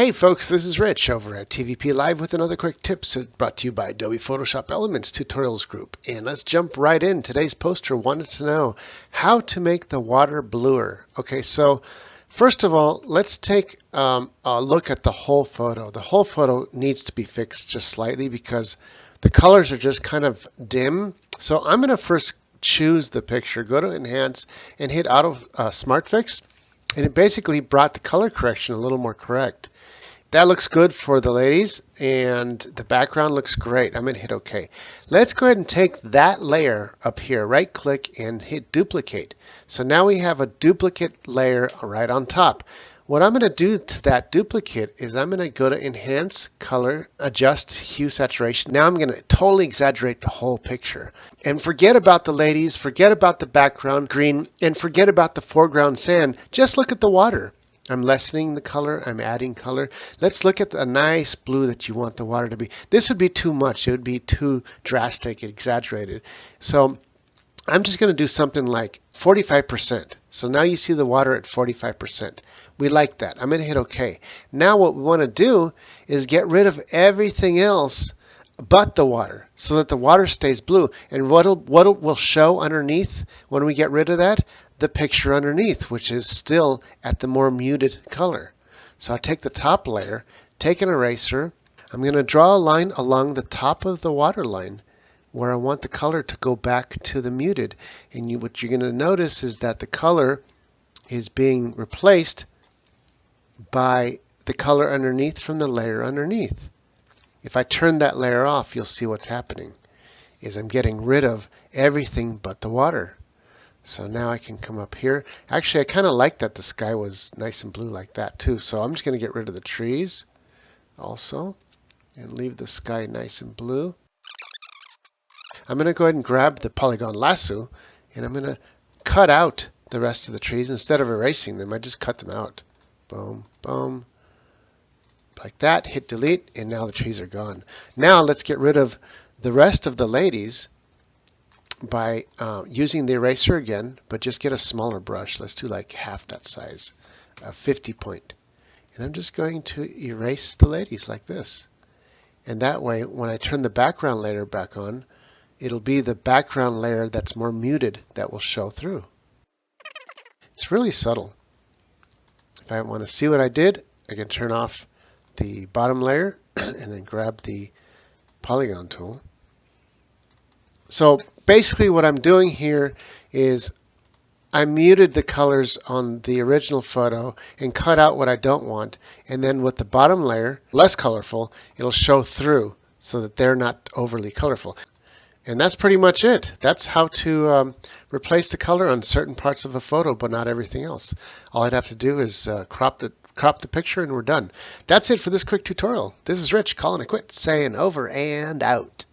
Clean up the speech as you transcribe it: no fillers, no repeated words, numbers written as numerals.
Hey folks, this is Rich over at TVP Live with another quick tip brought to you by Adobe Photoshop Elements Tutorials Group. And let's jump right in. Today's poster wanted to know how to make the water bluer. Okay, so first of all, let's take a look at the whole photo. The whole photo needs to be fixed just slightly because the colors are just kind of dim. So I'm going to first choose the picture, go to Enhance, and hit Auto Smart Fix. And it basically brought the color correction a little more correct. That looks good for the ladies, and the background looks great. I'm going to hit OK. Let's go ahead and take that layer up here, right click and hit duplicate. So now we have a duplicate layer right on top. What I'm going to do to that duplicate is I'm going to go to Enhance, Color, Adjust Hue Saturation. Now I'm going to totally exaggerate the whole picture. And forget about the ladies, forget about the background green, and forget about the foreground sand. Just look at the water. I'm lessening the color, I'm adding color. Let's look at a nice blue that you want the water to be. This would be too much. It would be too drastic, exaggerated. So I'm just going to do something like 45%. So now you see the water at 45%. We like that. I'm going to hit OK. Now what we want to do is get rid of everything else but the water so that the water stays blue. And what it will show underneath when we get rid of that? The picture underneath, which is still at the more muted color. So I take the top layer, take an eraser. I'm going to draw a line along the top of the water line where I want the color to go back to the muted. And what you're going to notice is that the color is being replaced by the color underneath from the layer underneath. If I turn that layer off, you'll see what's happening is I'm getting rid of everything but the water. So now I can come up here. Actually, I kind of like that the sky was nice and blue like that too. So I'm just going to get rid of the trees also and leave the sky nice and blue. I'm going to go ahead and grab the polygon lasso and I'm going to cut out the rest of the trees. Instead of erasing them, I just cut them out. Boom, boom, like that. Hit delete and now the trees are gone. Now let's get rid of the rest of the ladies by using the eraser again, but just get a smaller brush. Let's do like half that size, 50 point. And I'm just going to erase the ladies like this. And that way, when I turn the background layer back on, it'll be the background layer that's more muted that will show through. It's really subtle. If I want to see what I did, I can turn off the bottom layer and then grab the polygon tool. So basically what I'm doing here is I muted the colors on the original photo and cut out what I don't want. And then with the bottom layer, less colorful, it'll show through so that they're not overly colorful. And that's pretty much it. That's how to replace the color on certain parts of a photo, but not everything else. All I'd have to do is crop the picture and we're done. That's it for this quick tutorial. This is Rich calling it quit, saying over and out.